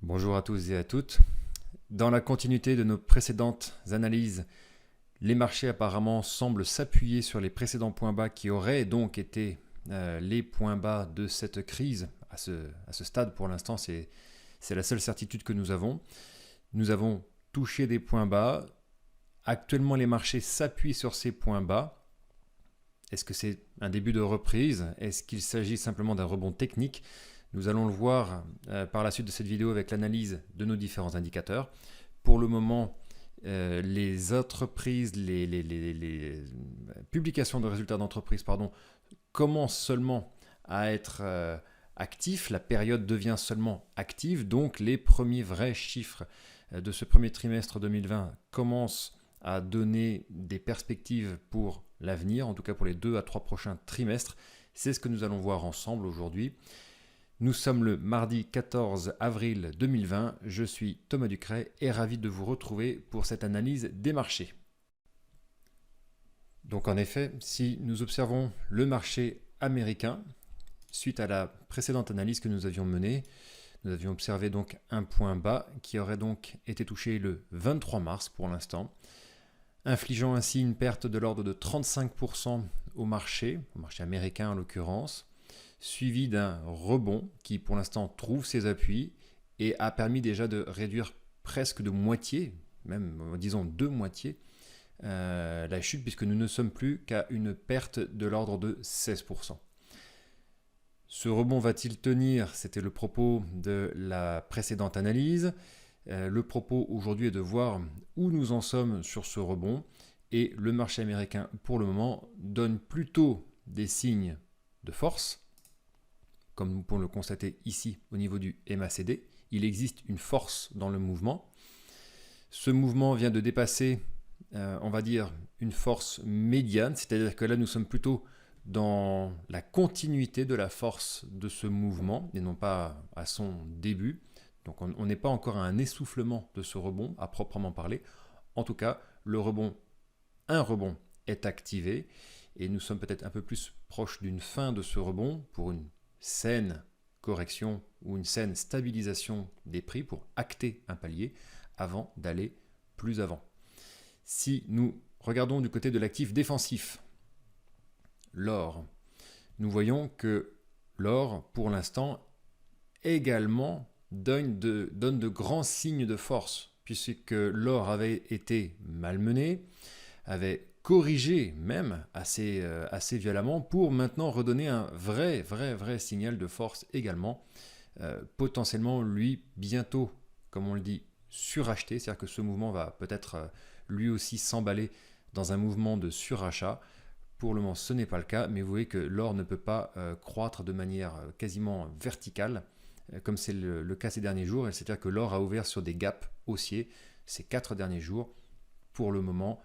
Bonjour à tous et à toutes. Dans la continuité de nos précédentes analyses, les marchés apparemment semblent s'appuyer sur les précédents points bas qui auraient donc été les points bas de cette crise. À ce stade, pour l'instant, c'est la seule certitude que nous avons. Nous avons touché des points bas. Actuellement, les marchés s'appuient sur ces points bas. Est-ce que c'est un début de reprise? Est-ce qu'il s'agit simplement d'un rebond technique? Nous allons le voir par la suite de cette vidéo avec l'analyse de nos différents indicateurs. Pour le moment, les entreprises, les publications de résultats d'entreprise, commencent seulement à être actifs. La période devient seulement active, donc les premiers vrais chiffres de ce premier trimestre 2020 commencent à donner des perspectives pour l'avenir, en tout cas pour les 2 à 3 prochains trimestres. C'est ce que nous allons voir ensemble aujourd'hui. Nous sommes le mardi 14 avril 2020, je suis Thomas Ducret et ravi de vous retrouver pour cette analyse des marchés. Donc en effet, si nous observons le marché américain, suite à la précédente analyse que nous avions menée, nous avions observé donc un point bas qui aurait donc été touché le 23 mars pour l'instant, infligeant ainsi une perte de l'ordre de 35% au marché américain en l'occurrence, suivi d'un rebond qui pour l'instant trouve ses appuis et a permis déjà de réduire presque de moitié, même disons de moitié, la chute puisque nous ne sommes plus qu'à une perte de l'ordre de 16%. Ce rebond va-t-il tenir? C'était le propos de la précédente analyse. Le propos aujourd'hui est de voir où nous en sommes sur ce rebond et le marché américain pour le moment donne plutôt des signes de force. Comme nous pouvons le constater ici au niveau du MACD, il existe une force dans le mouvement. Ce mouvement vient de dépasser, on va dire, une force médiane, c'est-à-dire que là nous sommes plutôt dans la continuité de la force de ce mouvement et non pas à son début. Donc on n'est pas encore à un essoufflement de ce rebond à proprement parler. En tout cas, un rebond est activé et nous sommes peut-être un peu plus proches d'une fin de ce rebond pour une saine correction ou une saine stabilisation des prix pour acter un palier avant d'aller plus avant. Si nous regardons du côté de l'actif défensif, l'or, nous voyons que l'or, pour l'instant, également donne de grands signes de force, puisque l'or avait été malmené, avait corrigé même assez violemment pour maintenant redonner un vrai signal de force également, potentiellement lui bientôt, comme on le dit, suracheté, c'est-à-dire que ce mouvement va peut-être lui aussi s'emballer dans un mouvement de surachat. Pour le moment ce n'est pas le cas, mais vous voyez que l'or ne peut pas croître de manière quasiment verticale, comme c'est le cas ces derniers jours, c'est-à-dire que l'or a ouvert sur des gaps haussiers ces 4 derniers jours. Pour le moment,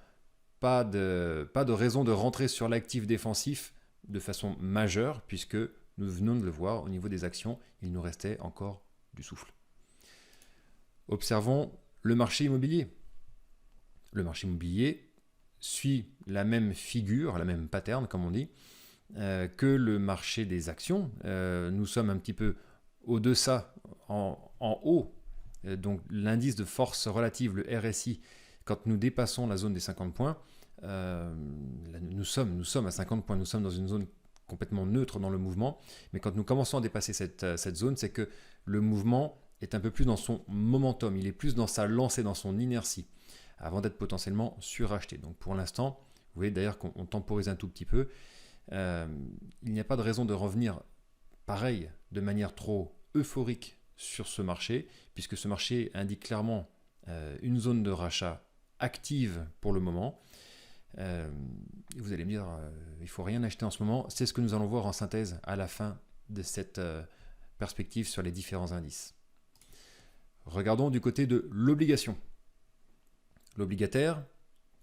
pas de raison de rentrer sur l'actif défensif de façon majeure, puisque nous venons de le voir au niveau des actions, il nous restait encore du souffle. Observons le marché immobilier. Le marché immobilier suit la même figure, la même pattern, comme on dit, que le marché des actions. Nous sommes un petit peu au-deçà, en haut, donc l'indice de force relative, le RSI, quand nous dépassons la zone des 50 points, nous sommes à 50 points, nous sommes dans une zone complètement neutre dans le mouvement, mais quand nous commençons à dépasser cette zone, c'est que le mouvement est un peu plus dans son momentum, il est plus dans sa lancée, dans son inertie, avant d'être potentiellement suracheté. Donc pour l'instant, vous voyez d'ailleurs qu'on temporise un tout petit peu, il n'y a pas de raison de revenir pareil, de manière trop euphorique sur ce marché, puisque ce marché indique clairement une zone de rachat active pour le moment. Vous allez me dire, il ne faut rien acheter en ce moment. C'est ce que nous allons voir en synthèse à la fin de cette perspective sur les différents indices. Regardons du côté de l'obligation. L'obligataire,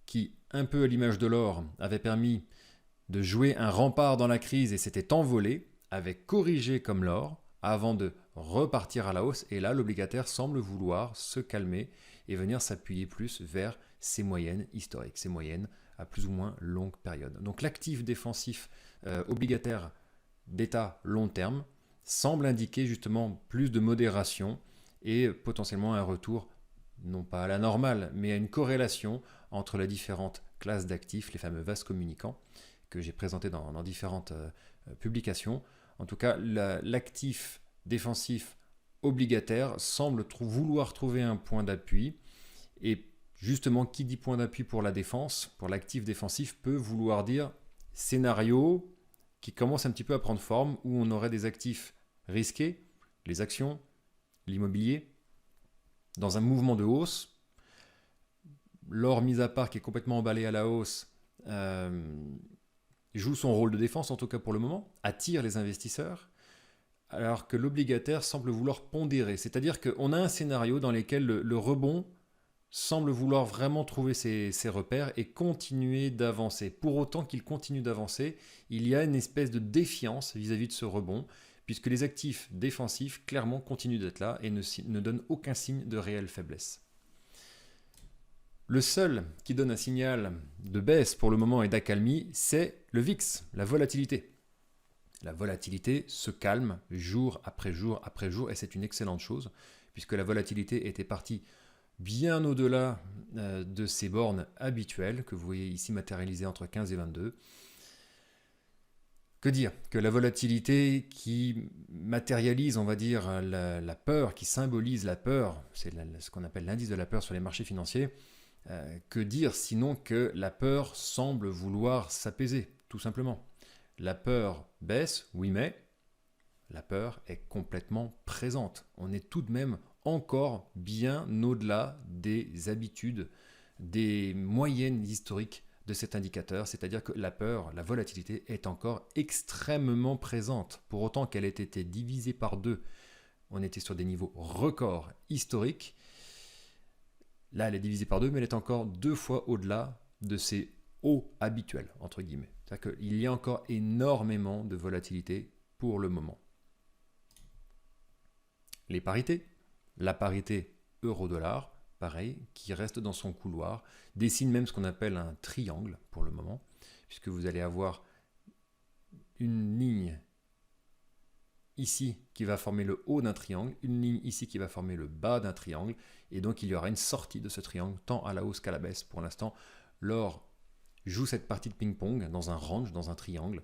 qui, un peu à l'image de l'or, avait permis de jouer un rempart dans la crise et s'était envolé, avait corrigé comme l'or avant de repartir à la hausse. Et là, l'obligataire semble vouloir se calmer et venir s'appuyer plus vers ses moyennes historiques, ses moyennes à plus ou moins longue période. Donc l'actif défensif obligataire d'État long terme semble indiquer justement plus de modération et potentiellement un retour, non pas à la normale, mais à une corrélation entre les différentes classes d'actifs, les fameux vases communicants, que j'ai présentés dans différentes publications. En tout cas, l'actif défensif obligataire semble vouloir trouver un point d'appui. Et justement, qui dit point d'appui pour la défense, pour l'actif défensif, peut vouloir dire scénario qui commence un petit peu à prendre forme, où on aurait des actifs risqués, les actions, l'immobilier, dans un mouvement de hausse. L'or mis à part, qui est complètement emballé à la hausse, joue son rôle de défense, en tout cas pour le moment, attire les investisseurs, alors que l'obligataire semble vouloir pondérer. C'est-à-dire qu'on a un scénario dans lequel le rebond semble vouloir vraiment trouver ses repères et continuer d'avancer. Pour autant qu'il continue d'avancer, il y a une espèce de défiance vis-à-vis de ce rebond, puisque les actifs défensifs, clairement, continuent d'être là et ne donnent aucun signe de réelle faiblesse. Le seul qui donne un signal de baisse pour le moment et d'accalmie, c'est le VIX, la volatilité. La volatilité se calme jour après jour après jour, et c'est une excellente chose, puisque la volatilité était partie bien au-delà de ces bornes habituelles, que vous voyez ici matérialisées entre 15 et 22. Que dire? Que la volatilité qui matérialise, on va dire, la peur, qui symbolise la peur, c'est ce qu'on appelle l'indice de la peur sur les marchés financiers. Que dire sinon que la peur semble vouloir s'apaiser, tout simplement. La peur baisse, oui, mais la peur est complètement présente. On est tout de même encore bien au-delà des habitudes, des moyennes historiques de cet indicateur, c'est-à-dire que la peur, la volatilité est encore extrêmement présente. Pour autant qu'elle ait été divisée par 2, on était sur des niveaux records historiques. Là, elle est divisée par 2, mais elle est encore 2 fois au-delà de ces hauts habituels, entre guillemets. C'est-à-dire qu'il y a encore énormément de volatilité pour le moment. Les parités. La parité euro-dollar, pareil, qui reste dans son couloir, dessine même ce qu'on appelle un triangle pour le moment, puisque vous allez avoir une ligne ici qui va former le haut d'un triangle, une ligne ici qui va former le bas d'un triangle, et donc il y aura une sortie de ce triangle, tant à la hausse qu'à la baisse. Pour l'instant, l'or joue cette partie de ping-pong dans un range, dans un triangle.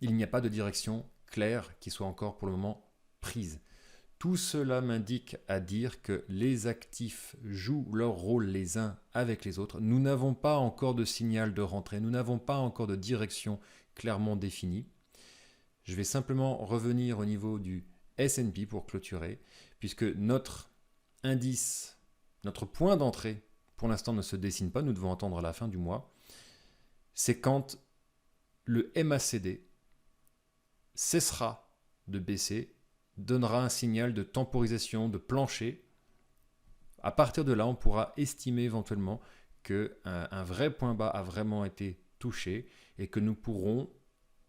Il n'y a pas de direction claire qui soit encore pour le moment prise. Tout cela m'indique à dire que les actifs jouent leur rôle les uns avec les autres. Nous n'avons pas encore de signal de rentrée, nous n'avons pas encore de direction clairement définie. Je vais simplement revenir au niveau du S&P pour clôturer, puisque notre indice, notre point d'entrée, pour l'instant ne se dessine pas, nous devons attendre à la fin du mois, c'est quand le MACD cessera de baisser, donnera un signal de temporisation, de plancher. À partir de là, on pourra estimer éventuellement qu'un vrai point bas a vraiment été touché et que nous pourrons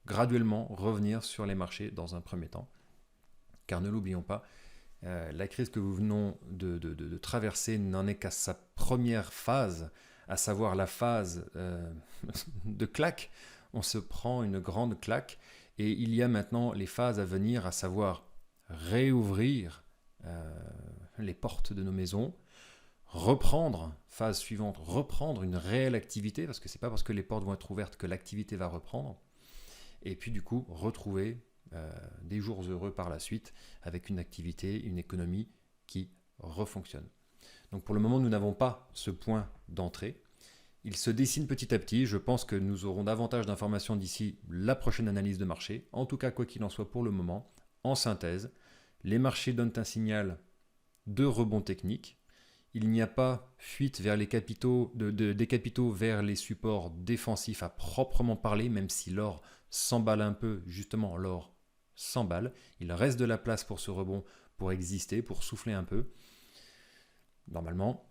graduellement revenir sur les marchés dans un premier temps. Car ne l'oublions pas, la crise que nous venons de traverser n'en est qu'à sa première phase, à savoir la phase de claque. On se prend une grande claque et il y a maintenant les phases à venir, à savoir réouvrir les portes de nos maisons, reprendre, phase suivante, reprendre une réelle activité, parce que ce n'est pas parce que les portes vont être ouvertes que l'activité va reprendre, et puis du coup retrouver des jours heureux par la suite avec une activité, une économie qui refonctionne. Donc pour le moment, nous n'avons pas ce point d'entrée. Il se dessine petit à petit. Je pense que nous aurons davantage d'informations d'ici la prochaine analyse de marché. En tout cas, quoi qu'il en soit pour le moment, en synthèse, les marchés donnent un signal de rebond technique. Il n'y a pas fuite vers les capitaux, des capitaux vers les supports défensifs à proprement parler, même si l'or s'emballe un peu, justement l'or s'emballe. Il reste de la place pour ce rebond, pour exister, pour souffler un peu. Normalement,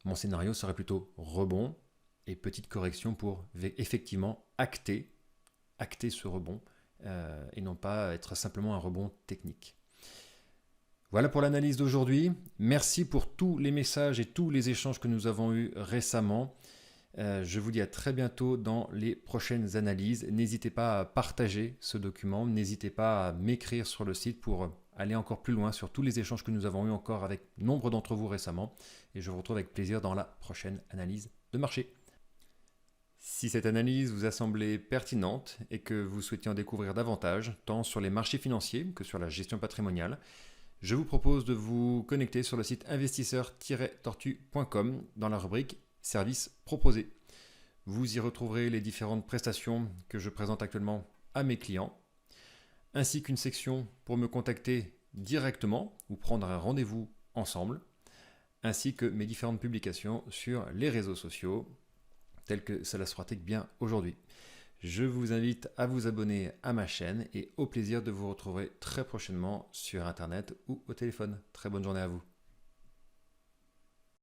mon scénario serait plutôt rebond et petite correction pour effectivement acter ce rebond et non pas être simplement un rebond technique. Voilà pour l'analyse d'aujourd'hui. Merci pour tous les messages et tous les échanges que nous avons eus récemment. Je vous dis à très bientôt dans les prochaines analyses. N'hésitez pas à partager ce document. N'hésitez pas à m'écrire sur le site pour aller encore plus loin sur tous les échanges que nous avons eus encore avec nombre d'entre vous récemment. Et je vous retrouve avec plaisir dans la prochaine analyse de marché. Si cette analyse vous a semblé pertinente et que vous souhaitiez en découvrir davantage, tant sur les marchés financiers que sur la gestion patrimoniale, je vous propose de vous connecter sur le site investisseur-tortue.com dans la rubrique Services proposés. Vous y retrouverez les différentes prestations que je présente actuellement à mes clients, ainsi qu'une section pour me contacter directement ou prendre un rendez-vous ensemble, ainsi que mes différentes publications sur les réseaux sociaux, tels que cela se pratique bien aujourd'hui. Je vous invite à vous abonner à ma chaîne et au plaisir de vous retrouver très prochainement sur Internet ou au téléphone. Très bonne journée à vous.